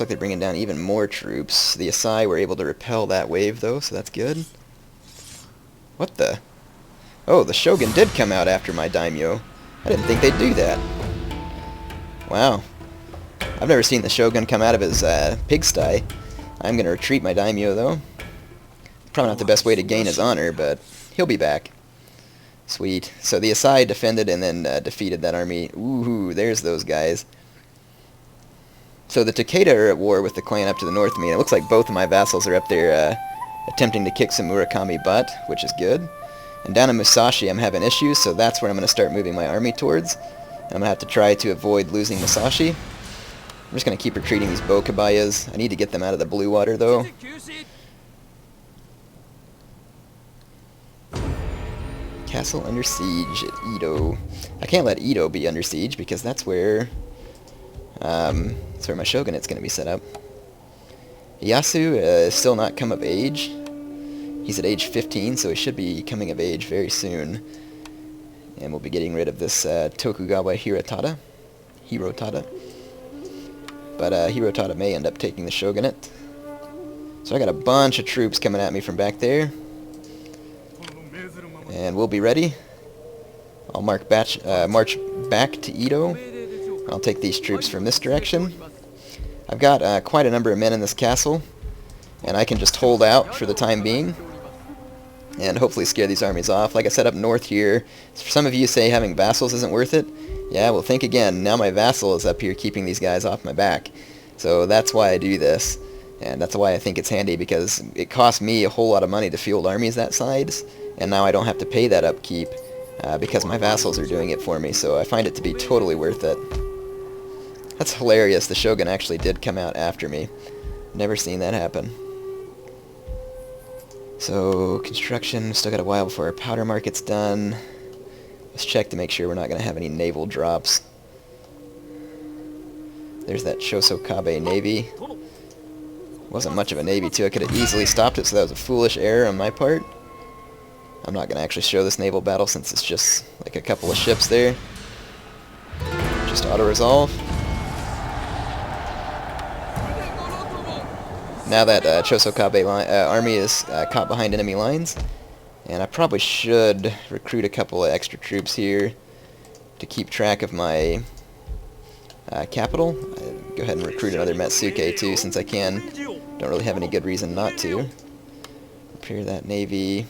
like they're bringing down even more troops. The Asai were able to repel that wave, though, so that's good. What the? Oh, the Shogun did come out after my daimyo. I didn't think they'd do that. Wow. I've never seen the Shogun come out of his pigsty. I'm going to retreat my daimyo, though. Probably not the best way to gain his honor, but he'll be back. Sweet. So the Asai defended and then defeated that army. Ooh, there's those guys. So the Takeda are at war with the clan up to the north of me. It looks like both of my vassals are up there attempting to kick some Murakami butt, which is good. And down in Musashi, I'm having issues, so that's where I'm going to start moving my army towards. And I'm going to have to try to avoid losing Musashi. I'm just going to keep retreating these Bokabayas. I need to get them out of the blue water, though. Castle under siege at Edo. I can't let Edo be under siege because that's where my shogunate's going to be set up. Ieyasu is still not come of age. He's at age 15, so he should be coming of age very soon. And we'll be getting rid of this Tokugawa Hirotada. But Hirotada may end up taking the shogunate. So I got a bunch of troops coming at me from back there. And we'll be ready. I'll march back to Edo. I'll take these troops from this direction. I've got quite a number of men in this castle, and I can just hold out for the time being and hopefully scare these armies off. Like I said, up north here, some of you say having vassals isn't worth it. Yeah, well, think again. Now my vassal is up here keeping these guys off my back. So that's why I do this, and that's why I think it's handy, because it costs me a whole lot of money to field armies that size, and now I don't have to pay that upkeep because my vassals are doing it for me, so I find it to be totally worth it. That's hilarious. The Shogun actually did come out after me. Never seen that happen. So, construction, still got a while before our powder market's done. Let's check to make sure we're not going to have any naval drops. There's that Shosokabe Navy. Wasn't much of a navy, too. I could have easily stopped it, so that was a foolish error on my part. I'm not going to actually show this naval battle since it's just like a couple of ships there. Just auto-resolve. Now that Chosokabe army is caught behind enemy lines, and I probably should recruit a couple of extra troops here to keep track of my capital. Go ahead and recruit another Metsuke too, since I can. Don't really have any good reason not to. Repair that navy.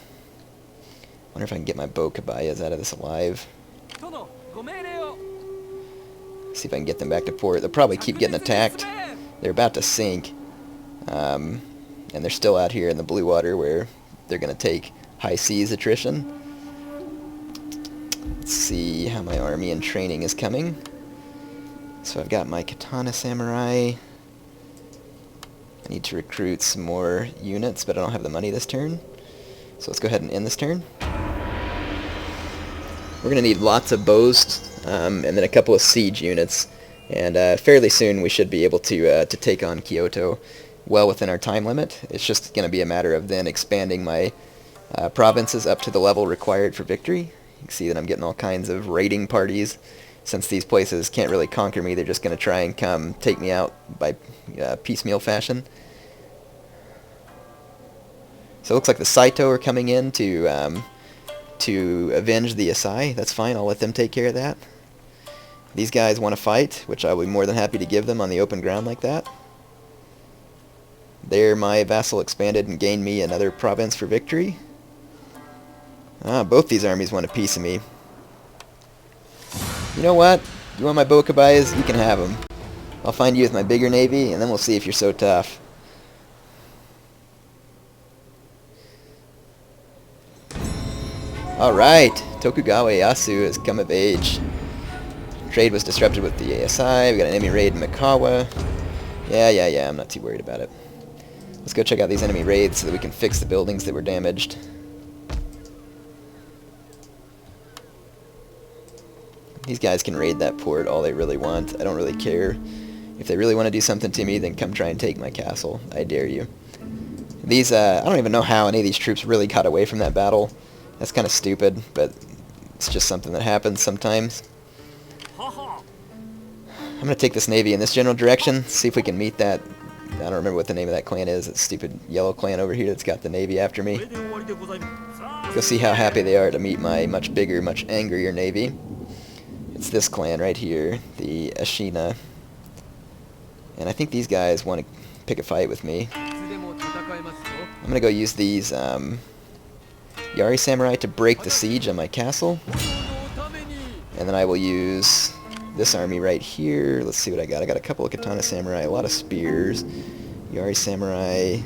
Wonder if I can get my Bokabayas out of this alive. See if I can get them back to port. They'll probably keep getting attacked. They're about to sink. And they're still out here in the blue water where they're going to take high seas attrition. Let's see how my army and training is coming. So I've got my Katana Samurai. I need to recruit some more units, but I don't have the money this turn. So let's go ahead and end this turn. We're going to need lots of bows, and then a couple of siege units. And fairly soon we should be able to take on Kyoto well within our time limit. It's just going to be a matter of then expanding my provinces up to the level required for victory. You can see that I'm getting all kinds of raiding parties. Since these places can't really conquer me, they're just going to try and come take me out by piecemeal fashion. So it looks like the Saito are coming in to avenge the Asai. That's fine, I'll let them take care of that. These guys want to fight, which I'll be more than happy to give them on the open ground like that. There, my vassal expanded and gained me another province for victory. Both these armies want a piece of me. You know what? You want my Bokabayas? You can have them. I'll find you with my bigger navy, and then we'll see if you're so tough. Alright, Tokugawa Ieyasu has come of age. Trade was disrupted with the ASI. We got an enemy raid in Mikawa. Yeah, I'm not too worried about it. Let's go check out these enemy raids so that we can fix the buildings that were damaged. These guys can raid that port all they really want. I don't really care. If they really want to do something to me, then come try and take my castle. I dare you. These, I don't even know how any of these troops really got away from that battle. That's kind of stupid, but it's just something that happens sometimes. I'm going to take this navy in this general direction, see if we can meet that I don't remember what the name of that clan is. It's stupid yellow clan over here that's got the navy after me. Go see how happy they are to meet my much bigger, much angrier navy. It's this clan right here, the Ashina. And I think these guys want to pick a fight with me. I'm going to go use these Yari Samurai to break the siege on my castle. And then I will use this army right here. Let's see what I got. I got a couple of Katana Samurai, a lot of spears, Yari Samurai,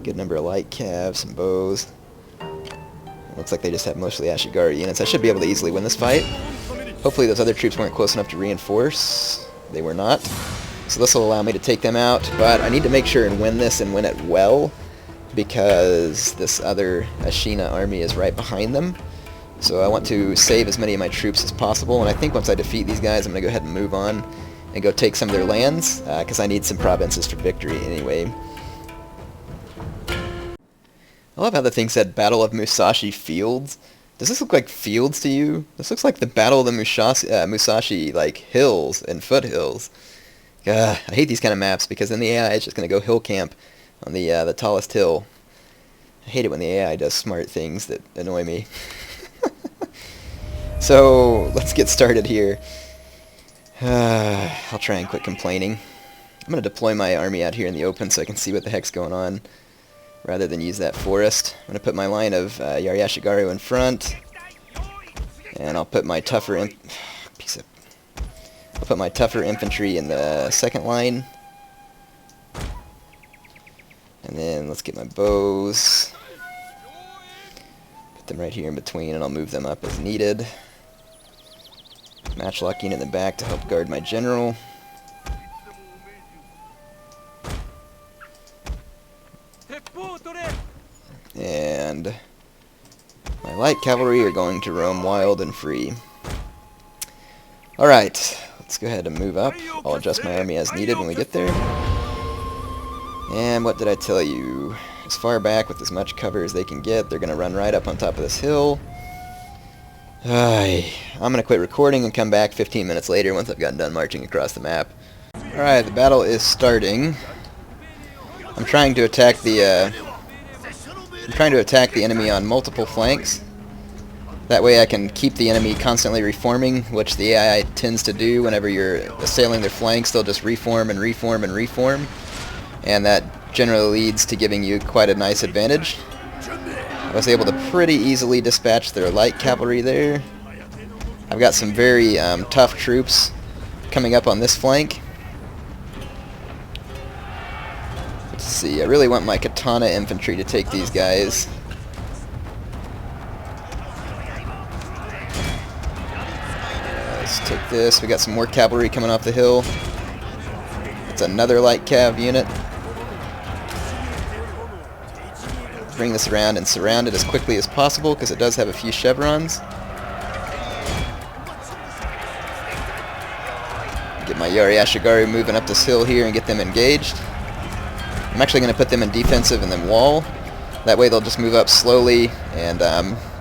good number of light calves, some bows. Looks like they just have mostly Ashigari units. I should be able to easily win this fight. Hopefully those other troops weren't close enough to reinforce. They were not. So this will allow me to take them out, but I need to make sure and win this and win it well, because this other Ashina army is right behind them. So I want to save as many of my troops as possible, and I think once I defeat these guys, I'm going to go ahead and move on and go take some of their lands, because I need some provinces for victory anyway. I love how the thing said Battle of Musashi Fields. Does this look like fields to you? This looks like the Battle of the Musashi, like, hills and foothills. I hate these kind of maps, because then the AI is just going to go hill camp on the tallest hill. I hate it when the AI does smart things that annoy me. So, let's get started here. I'll try and quit complaining. I'm going to deploy my army out here in the open so I can see what the heck's going on, rather than use that forest. I'm going to put my line of Yari Ashigaru in front, and I'll put my tougher infantry in the second line. And then let's get my bows. Put them right here in between, and I'll move them up as needed. Matchlock unit in the back to help guard my general. And my light cavalry are going to roam wild and free. Alright, let's go ahead and move up. I'll adjust my army as needed when we get there. And what did I tell you? As far back with as much cover as they can get. They're going to run right up on top of this hill. I'm going to quit recording and come back 15 minutes later once I've gotten done marching across the map. Alright, the battle is starting. I'm trying to attack the enemy on multiple flanks. That way I can keep the enemy constantly reforming, which the AI tends to do whenever you're assailing their flanks. They'll just reform and reform and reform, and that generally leads to giving you quite a nice advantage. I was able to pretty easily dispatch their light cavalry there. I've got some very tough troops coming up on this flank. Let's see, I really want my katana infantry to take these guys. Let's take this. We got some more cavalry coming off the hill. It's another light cav unit. Bring this around and surround it as quickly as possible, because it does have a few chevrons. Get my Yari Ashigaru moving up this hill here and get them engaged. I'm actually going to put them in defensive and then wall. That way they'll just move up slowly and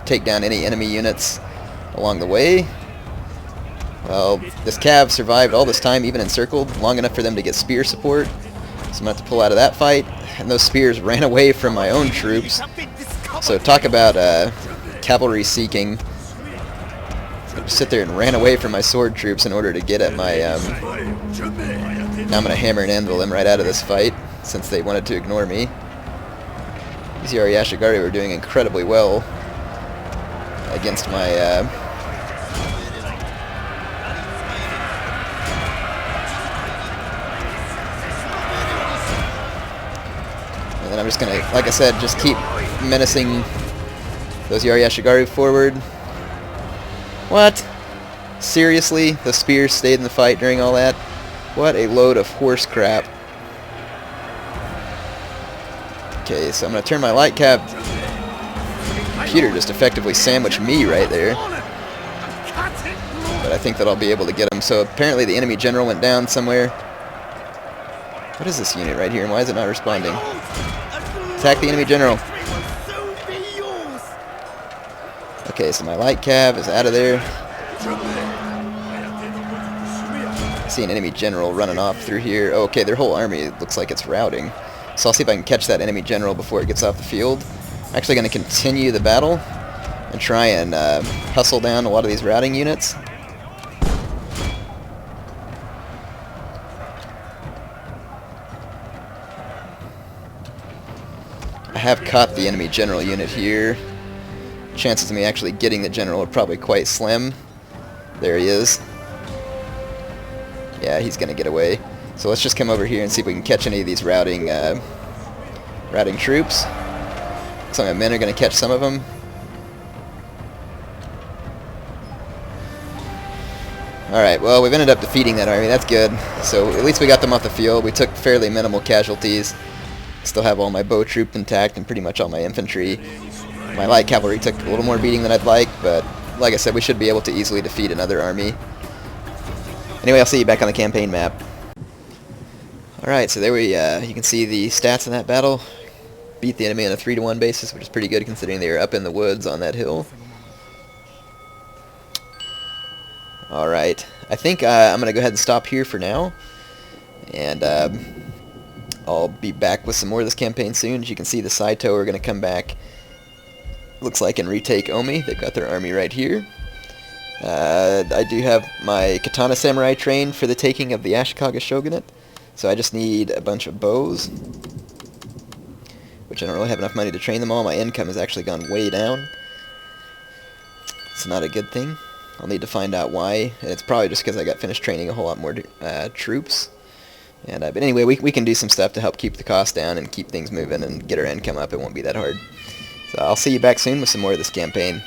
take down any enemy units along the way. Well, this cav survived all this time, even encircled, long enough for them to get spear support. So I'm going to have to pull out of that fight. And those spears ran away from my own troops. So talk about cavalry seeking. So I just sit there and ran away from my sword troops in order to get at my... Now I'm going to hammer and anvil them right out of this fight, since they wanted to ignore me. These Yari Ashigaru were doing incredibly well against my... And I'm just going to, like I said, just keep menacing those Yari Ashigaru forward. What? Seriously? The spears stayed in the fight during all that? What a load of horse crap. Okay, so I'm going to turn my light cav. Computer just effectively sandwiched me right there. But I think that I'll be able to get him. So apparently the enemy general went down somewhere. What is this unit right here, and why is it not responding? Attack the enemy general. Okay, so my light cav is out of there. I see an enemy general running off through here. Oh, okay, their whole army looks like it's routing. So I'll see if I can catch that enemy general before it gets off the field. I'm actually going to continue the battle and try and hustle down a lot of these routing units. I have caught the enemy general unit here. Chances of me actually getting the general are probably quite slim. There he is. Yeah, he's going to get away. So let's just come over here and see if we can catch any of these routing troops. Some of my men are going to catch some of them. Alright, well, we've ended up defeating that army. That's good. So at least we got them off the field. We took fairly minimal casualties. Still have all my bow troop intact and pretty much all my infantry. My light cavalry took a little more beating than I'd like, but like I said, we should be able to easily defeat another army. Anyway, I'll see you back on the campaign map. Alright, so there you can see the stats in that battle. Beat the enemy on a 3-to-1 basis, which is pretty good considering they were up in the woods on that hill. Alright, I think I'm going to go ahead and stop here for now. And I'll be back with some more of this campaign soon. As you can see, the Saito are going to come back, looks like, and retake Omi. They've got their army right here. I do have my katana samurai trained for the taking of the Ashikaga shogunate, so I just need a bunch of bows, which I don't really have enough money to train them all. My income has actually gone way down. It's not a good thing. I'll need to find out why, and it's probably just because I got finished training a whole lot more troops. And but anyway, we can do some stuff to help keep the cost down and keep things moving and get our income up. It won't be that hard. So I'll see you back soon with some more of this campaign.